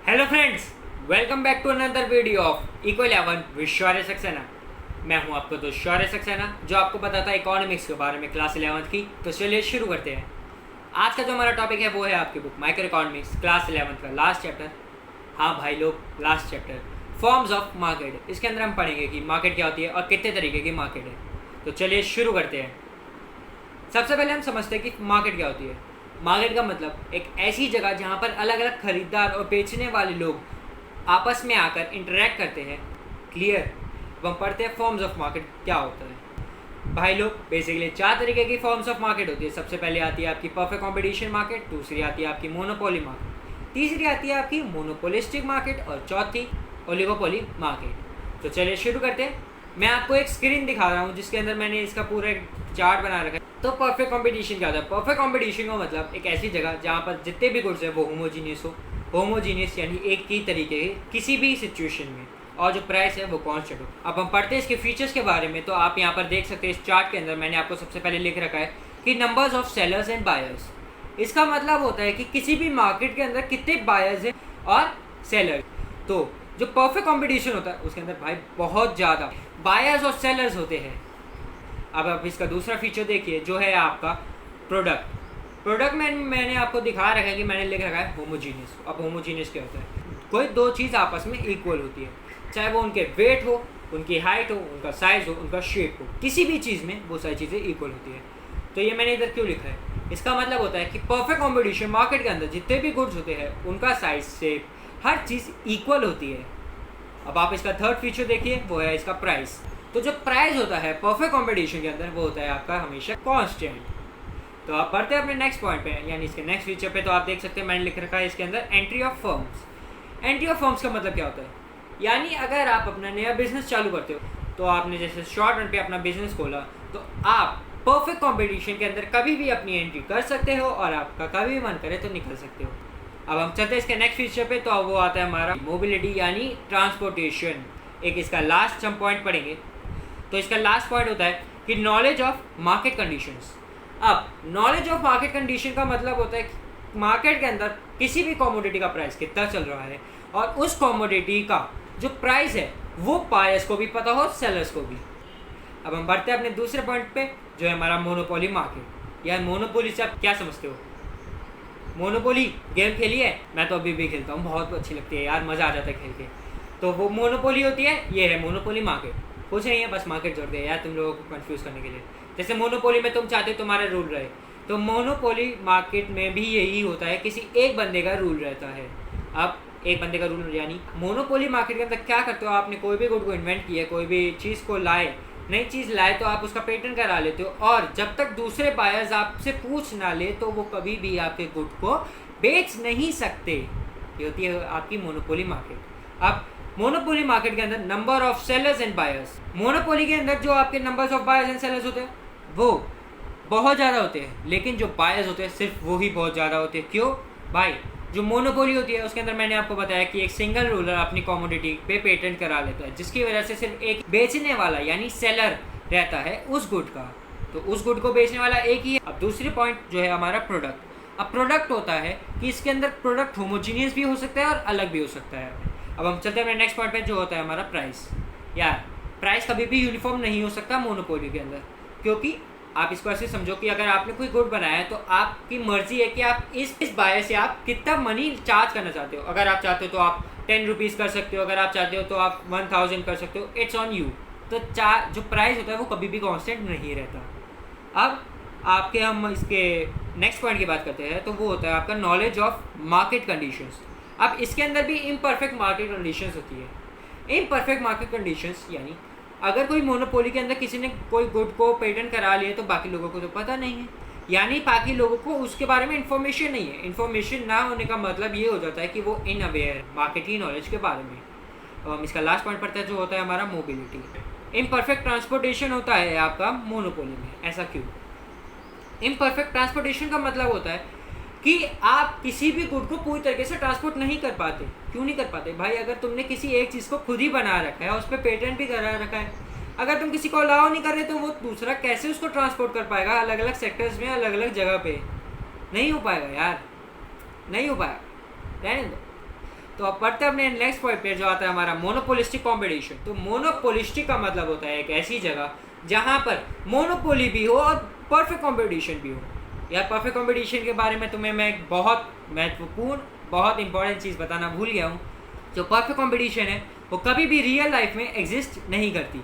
Hello friends, welcome back to another video of equal 11 with Shaurya Saxena. मैं हूं आपका दोस्त शौर्य सक्सेना, जो आपको बताता है इकोनॉमिक्स के बारे में क्लास 11th की। तो चलिए शुरू करते हैं। आज का जो हमारा टॉपिक है वो है आपकी book micro economics class 11th का लास्ट चैप्टर। हाँ भाई लोग, last chapter forms of market. इसके अंदर हम पढ़ेंगे कि मार्केट क्या होती है और कितने तरीके की मार्केट है। तो चलिए शुरू करते हैं। सबसे पहले हम समझते हैं कि मार्केट क्या होती है। मार्केट का मतलब एक ऐसी जगह जहाँ पर अलग अलग खरीदार और बेचने वाले लोग आपस में आकर इंटरेक्ट करते हैं। क्लियर। अब हम पढ़ते हैं फॉर्म्स ऑफ मार्केट क्या होता है। भाई लोग, बेसिकली 4 तरीके की फॉर्म्स ऑफ मार्केट होती है। सबसे पहले आती है आपकी परफेक्ट कॉम्पिटिशन मार्केट, दूसरी आती है आपकी मोनोपोली मार्केट, तीसरी आती है आपकी मोनोपोलिस्टिक मार्केट और चौथी ओलिगोपोली मार्केट। तो चलिए शुरू करते हैं। मैं आपको एक स्क्रीन दिखा रहा हूँ जिसके अंदर मैंने इसका पूरा एक चार्ट बना रखा है। तो परफेक्ट कंपटीशन क्या होता है? परफेक्ट कंपटीशन का मतलब एक ऐसी जगह जहाँ पर जितने भी गुड्स है वो होमोजीनियस हो। होमोजीनियस यानी एक ही तरीके के किसी भी सिचुएशन में, और जो प्राइस है वो कॉन्स्टेंट हो। अब हम पढ़ते हैं इसके फीचर्स के बारे में। तो आप यहाँ पर देख सकते हैं इस चार्ट के अंदर मैंने आपको सबसे पहले लिख रखा है कि numbers of sellers and buyers. इसका मतलब होता है कि किसी भी मार्केट के अंदर कितने बायर्स हैं और सेलर। तो जो परफेक्ट कंपटीशन होता है उसके अंदर भाई बहुत ज़्यादा बायर्स और सेलर्स होते हैं। अब आप इसका दूसरा फीचर देखिए जो है आपका प्रोडक्ट। प्रोडक्ट में मैंने आपको दिखा रखा है कि मैंने लिख रखा है होमोजीनियस। अब होमोजीनियस क्या होता है? कोई दो चीज़ आपस में इक्वल होती है, चाहे वो उनके वेट हो, उनकी हाइट हो, उनका साइज़ हो, उनका शेप हो, किसी भी चीज़ में वो सारी चीज़ें इक्वल होती है। तो ये मैंने इधर क्यों लिखा है? इसका मतलब होता है कि परफेक्ट कॉम्पिटिशन मार्केट के अंदर जितने भी गुड्स होते हैं उनका साइज, शेप, हर चीज़ इक्वल होती है। अब आप इसका थर्ड फीचर देखिए, वो है इसका प्राइस। तो जो प्राइस होता है परफेक्ट कंपटीशन के अंदर वो होता है आपका हमेशा कांस्टेंट। तो आप बढ़ते हैं अपने नेक्स्ट पॉइंट पे, यानी इसके नेक्स्ट फीचर पे। तो आप देख सकते हैं मैंने लिख रखा है इसके अंदर entry of firms. Entry of firms का मतलब क्या होता है? यानी अगर आप अपना नया बिजनेस चालू करते हो, तो आपने जैसे शॉर्ट रन पे अपना बिजनेस खोला, तो आप परफेक्ट कॉम्पिटिशन के अंदर कभी भी अपनी एंट्री कर सकते हो और आपका कभी भी मन करे तो निकल सकते हो। अब हम चलते हैं इसके नेक्स्ट फीचर पे। तो अब वो आता है हमारा मोबिलिटी यानी ट्रांसपोर्टेशन। एक इसका लास्ट हम पॉइंट पढ़ेंगे। तो इसका लास्ट पॉइंट होता है कि नॉलेज ऑफ मार्केट कंडीशंस। अब नॉलेज ऑफ मार्केट कंडीशन का मतलब होता है कि मार्केट के अंदर किसी भी कमोडिटी का प्राइस कितना चल रहा है और उस कमोडिटी का जो प्राइस है वो बायर्स को भी पता हो, सेलर्स को भी। अब हम बढ़ते हैं अपने दूसरे पॉइंट पे जो है हमारा मोनोपोली मार्केट। यार मोनोपोली से आप क्या समझते हो? मोनोपोली गेम खेली है? मैं तो अभी भी खेलता हूँ, बहुत अच्छी लगती है यार, मज़ा आ जाता है खेल के। तो वो मोनोपोली होती है, ये है मोनोपोली मार्केट। कुछ नहीं है, बस मार्केट जोड़ दिया यार तुम लोगों को कंफ्यूज करने के लिए। जैसे मोनोपोली में तुम चाहते हो तुम्हारा रूल रहे, तो मोनोपोली मार्केट में भी यही होता है, किसी एक बंदे का रूल रहता है। अब एक बंदे का रूल यानी मोनोपोली मार्केट के अंदर क्या करते हो? आपने कोई भी गुड को इन्वेंट किया, कोई भी चीज़ को लाए, नई चीज़ लाए, तो आप उसका पेटेंट करा लेते हो, और जब तक दूसरे बायर्स आपसे पूछ ना ले तो वो कभी भी आपके गुड को बेच नहीं सकते। ये होती है आपकी मोनोपोली मार्केट। अब मोनोपोली मार्केट के अंदर number of sellers and buyers. Monopoly के अंदर जो आपके numbers of buyers and sellers होते हैं वो बहुत ज़्यादा होते हैं, लेकिन जो बायर्स होते हैं सिर्फ वो ही बहुत ज़्यादा होते हैं। क्यों भाई? जो मोनोपोली होती है उसके अंदर मैंने आपको बताया कि एक सिंगल रूलर अपनी कमोडिटी पे पेटेंट करा लेता है, जिसकी वजह से सिर्फ एक बेचने वाला यानी सेलर रहता है उस गुड का। तो उस गुड को बेचने वाला एक ही है। अब दूसरी पॉइंट जो है हमारा प्रोडक्ट। अब प्रोडक्ट होता है कि इसके अंदर प्रोडक्ट होमोजीनियस भी हो सकता है और अलग भी हो सकता है। अब हम चलते हैं अपने नेक्स्ट पॉइंट पे जो होता है हमारा प्राइस। यार प्राइस कभी भी यूनिफॉर्म नहीं हो सकता मोनोपोली के अंदर, क्योंकि आप इसको ऐसे समझो कि अगर आपने कोई गुड बनाया है तो आपकी मर्जी है कि आप इस बायर से आप कितना मनी चार्ज करना चाहते हो। अगर आप चाहते हो तो आप 10 रुपीज़ कर सकते हो, अगर आप चाहते हो तो आप 1000 कर सकते हो। It's on you. तो जो प्राइस होता है वो कभी भी कांस्टेंट नहीं रहता। अब आपके हम इसके नेक्स्ट पॉइंट की बात करते हैं, तो वो होता है आपका नॉलेज ऑफ मार्केट कंडीशंस। अब इसके अंदर भी इम्परफेक्ट मार्केट कंडीशंस होती है। इम्परफेक्ट मार्केट कंडीशंस यानी अगर कोई मोनोपोली के अंदर किसी ने कोई गुड को पेटेंट करा लिया तो बाकी लोगों को तो पता नहीं है, यानी बाकी लोगों को उसके बारे में इन्फॉर्मेशन नहीं है। इन्फॉर्मेशन ना होने का मतलब ये हो जाता है कि वो इन अवेयर है मार्केट की नॉलेज के बारे में। अब हम इसका लास्ट पॉइंट पढ़ते हैं जो होता है हमारा मोबिलिटी। इम्परफेक्ट ट्रांसपोर्टेशन होता है आपका मोनोपोली में। ऐसा क्यों? इम्परफेक्ट ट्रांसपोर्टेशन का मतलब होता है कि आप किसी भी गुड को पूरी तरीके से ट्रांसपोर्ट नहीं कर पाते। क्यों नहीं कर पाते भाई? अगर तुमने किसी एक चीज़ को खुद ही बना रखा है और उस पर पेटेंट भी करा रखा है, अगर तुम किसी को अलाउ नहीं कर रहे तो वो दूसरा कैसे उसको ट्रांसपोर्ट कर पाएगा अलग अलग सेक्टर्स में, अलग अलग जगह पे? नहीं हो पाएगा यार, नहीं हो पाएगा, रहने दो। तो अब पढ़ते हैं अपने नेक्स्ट पॉइंट पे जो आता है हमारा मोनोपोलिस्टिक कंपटीशन। तो मोनोपोलिस्टिक का मतलब होता है एक ऐसी जगह जहाँ पर मोनोपोली भी हो और परफेक्ट कंपटीशन भी हो। यार परफेक्ट कंपटीशन के बारे में तुम्हें मैं एक बहुत महत्वपूर्ण बहुत इंपॉर्टेंट चीज़ बताना भूल गया हूँ। जो परफेक्ट कंपटीशन है वो कभी भी रियल लाइफ में एग्जिस्ट नहीं करती।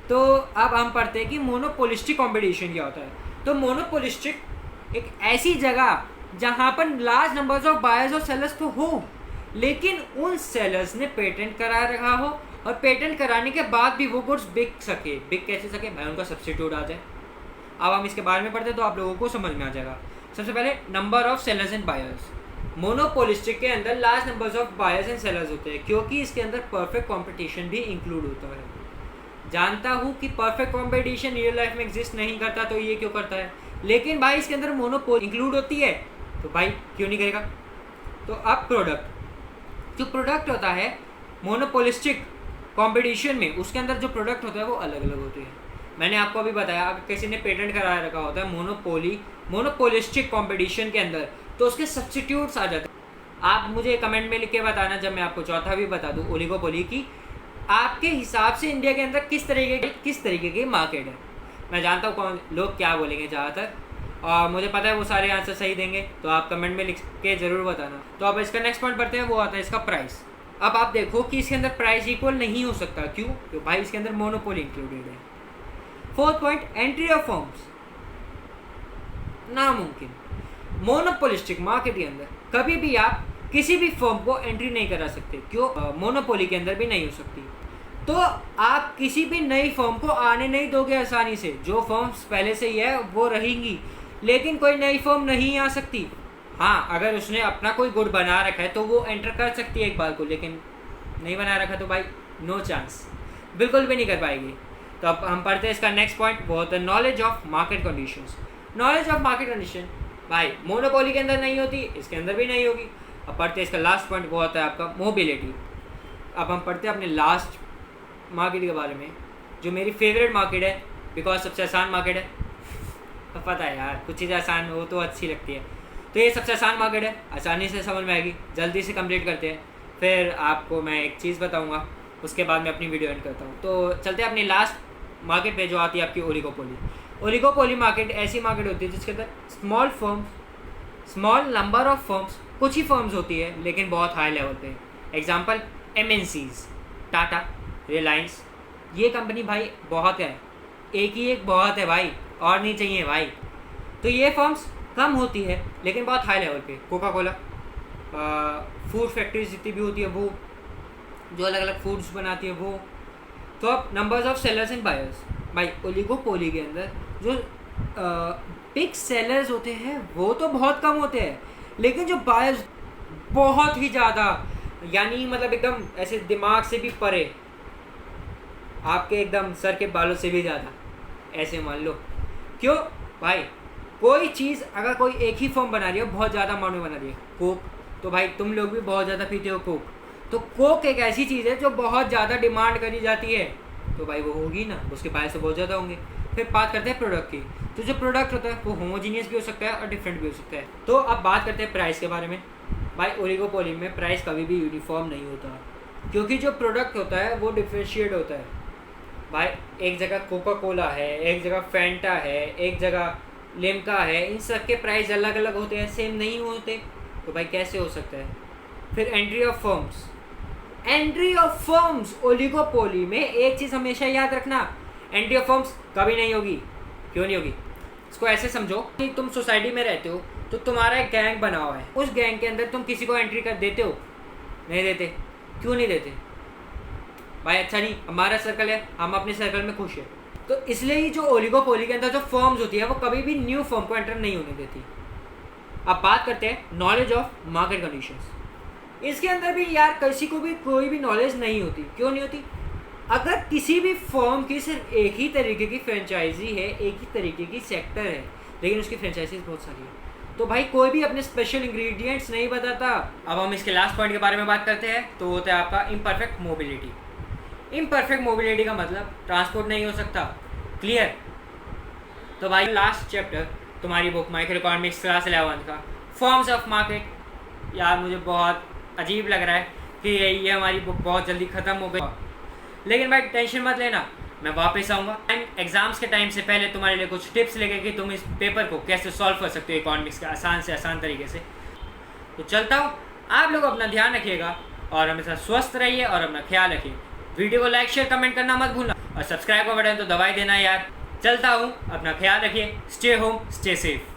तो अब हम पढ़ते हैं कि मोनोपोलिस्टिक कंपटीशन क्या होता है। तो मोनोपोलिस्टिक एक ऐसी जगह जहाँ पर लार्ज नंबर्स ऑफ बायर्स और सेलर्स तो हो, लेकिन उन सेलर्स ने पेटेंट करा रखा हो और पेटेंट कराने के बाद भी वो गुड्स बिक कैसे सके भाई, उनका सब्स्टिट्यूट आ जाए। अब हम इसके बारे में पढ़ते हैं तो आप लोगों को समझ में आ जाएगा। सबसे पहले number of sellers and buyers. Monopolistic के अंदर large numbers of buyers and sellers होते हैं क्योंकि इसके अंदर परफेक्ट कंपटीशन भी इंक्लूड होता है। जानता हूँ कि परफेक्ट कंपटीशन रियल लाइफ में एग्जिस्ट नहीं करता, तो ये क्यों करता है, लेकिन भाई इसके अंदर मोनोपोली इंक्लूड होती है तो भाई क्यों नहीं करेगा। तो अब प्रोडक्ट, जो प्रोडक्ट होता है मोनोपोलिस्टिक कंपटीशन में, उसके अंदर जो प्रोडक्ट होता है वो अलग अलग होते हैं। मैंने आपको अभी बताया अगर किसी ने पेटेंट कराया रखा होता है मोनोपोलिस्टिक कंपटीशन के अंदर, तो उसके सब्स्टिट्यूट्स आ जाते हैं। आप मुझे कमेंट में लिख के बताना जब मैं आपको चौथा भी बता दूँ ओलिगोपोली की, आपके हिसाब से इंडिया के अंदर किस तरीके की मार्केट है। मैं जानता हूँ कौन लोग क्या बोलेंगे ज़्यादातर, और मुझे पता है वो सारे आंसर सही देंगे, तो आप कमेंट में लिख के ज़रूर बताना। तो अब इसका नेक्स्ट पॉइंट पढ़ते हैं, वो आता है इसका प्राइस। अब आप देखो कि इसके अंदर प्राइस इक्वल नहीं हो सकता, क्यों? क्योंकि भाई इसके अंदर मोनोपोली इंक्लूडेड है। Fourth point, entry of firms नामुमकिन। मोनोपोलिस्टिक मार्केट के अंदर कभी भी आप किसी भी फर्म को एंट्री नहीं करा सकते, क्यों? मोनोपोली के अंदर भी नहीं हो सकती। तो आप किसी भी नई फर्म को आने नहीं दोगे आसानी से। जो फर्म्स पहले से ही है वो रहेंगी, लेकिन कोई नई फर्म नहीं आ सकती। हाँ, अगर उसने अपना कोई गुड बना रखा है तो वो एंटर कर सकती है एक बार को, लेकिन नहीं बना रखा तो भाई नो चांस, बिल्कुल भी नहीं कर पाएगी। तो अब हम पढ़ते हैं इसका नेक्स्ट पॉइंट, वो होता है knowledge of market conditions. Knowledge of market condition भाई मोनोपोली के अंदर नहीं होती, इसके अंदर भी नहीं होगी। अब पढ़ते हैं इसका लास्ट पॉइंट, वो होता है आपका मोबिलिटी। अब हम पढ़ते हैं अपने लास्ट मार्केट के बारे में, जो मेरी फेवरेट मार्केट है बिकॉज सबसे आसान मार्केट है। अब पता है यार, कुछ चीज़ें आसान हो तो अच्छी लगती है, तो ये सबसे आसान मार्केट है, आसानी से समझ में आएगी। जल्दी से कंप्लीट करते हैं, फिर आपको मैं एक चीज़ बताऊंगा, उसके बाद मैं अपनी वीडियो एंड करता हूँ। तो चलते हैं अपनी लास्ट मार्केट पे, जो आती है आपकी ओलिगोपोली। ओलिगोपोली मार्केट ऐसी मार्केट होती है जिसके अंदर स्मॉल नंबर ऑफ फर्म्स, कुछ ही फर्म्स होती है लेकिन बहुत हाई लेवल पे। एग्जांपल MNCs, टाटा, रिलायंस, ये कंपनी भाई बहुत है, एक ही एक बहुत है भाई, और नहीं चाहिए भाई। तो ये फर्म्स कम होती है लेकिन बहुत हाई लेवल पे। कोका कोला, फूड फैक्ट्रीज जितनी भी होती है वो, जो अलग अलग फूड्स बनाती है वो। तो अब numbers of sellers and buyers, भाई ओलिगोपोली के अंदर जो बिग सेलर्स होते हैं वो तो बहुत कम होते हैं, लेकिन जो बायर्स बहुत ही ज़्यादा, यानी मतलब एकदम ऐसे दिमाग से भी परे, आपके एकदम सर के बालों से भी ज़्यादा, ऐसे मान लो। क्यों भाई? कोई चीज़ अगर कोई एक ही फॉर्म बना रही है, बहुत ज़्यादा अमाउंट में बना रही है, कोक, तो भाई तुम लोग भी बहुत ज़्यादा पीते हो कोक, तो कोक एक ऐसी चीज़ है जो बहुत ज़्यादा डिमांड करी जाती है, तो भाई वो होगी ना, उसके बायर्स तो बहुत ज़्यादा होंगे। फिर बात करते हैं प्रोडक्ट की, तो जो प्रोडक्ट होता है वो होमोजीनियस भी हो सकता है और डिफरेंट भी हो सकता है। तो अब बात करते हैं प्राइस के बारे में। भाई ओलिगोपोली में प्राइस कभी भी यूनिफॉर्म नहीं होता, क्योंकि जो प्रोडक्ट होता है वो डिफ्रेंशिएट होता है। भाई एक जगह कोका कोला है, एक जगह फैंटा है, एक जगह लिम्का है, इन सब के प्राइस अलग अलग होते हैं, सेम नहीं होते, तो भाई कैसे हो सकता है? फिर एंट्री ऑफ फर्म्स ओलिगोपोली में एक चीज़ हमेशा याद रखना, एंट्री ऑफ फर्म्स कभी नहीं होगी। क्यों नहीं होगी? इसको ऐसे समझो कि तुम सोसाइटी में रहते हो, तो तुम्हारा एक गैंग बना हुआ है, उस गैंग के अंदर तुम किसी को एंट्री कर देते हो? नहीं देते। क्यों नहीं देते भाई? अच्छा नहीं, हमारा सर्कल है, हम अपने सर्कल में खुश हैं, तो इसलिए ही जो ओलिगोपोली के अंदर जो फर्म्स होती है वो कभी भी न्यू फर्म को एंटर नहीं होने देती। अब बात करते हैं नॉलेज ऑफ मार्केट कंडीशंस। इसके अंदर भी यार किसी को भी कोई भी नॉलेज नहीं होती। क्यों नहीं होती? अगर किसी भी फर्म की सिर्फ एक ही तरीके की फ्रेंचाइजी है, एक ही तरीके की सेक्टर है, लेकिन उसकी फ्रेंचाइजीज बहुत सारी है, तो भाई कोई भी अपने स्पेशल इंग्रेडिएंट्स नहीं बताता। अब हम इसके लास्ट पॉइंट के बारे में बात करते हैं, तो होता है आपका इम्परफेक्ट मोबिलिटी। इम्परफेक्ट मोबिलिटी का मतलब ट्रांसपोर्ट नहीं हो सकता। क्लियर? तो भाई लास्ट चैप्टर तुम्हारी बुक माइक्रो इकोनॉमिक्स क्लास 11 का फॉर्म्स ऑफ मार्केट, यार मुझे बहुत अजीब लग रहा है कि ये हमारी बुक बहुत जल्दी ख़त्म हो गई, लेकिन भाई टेंशन मत लेना, मैं वापस आऊँगा एंड एग्ज़ाम्स के टाइम से पहले तुम्हारे लिए कुछ टिप्स लेके कि तुम इस पेपर को कैसे सॉल्व कर सकते हो इकोनॉमिक्स का आसान से आसान तरीके से। तो चलता हूँ, आप लोग अपना ध्यान रखिएगा और हमेशा स्वस्थ रहिए और अपना ख्याल रखिए। वीडियो को लाइक शेयर कमेंट करना मत भूलना और सब्सक्राइब का बटन तो दबाई देना यार। चलता हूँ, अपना ख्याल रखिए, स्टे होम स्टे सेफ।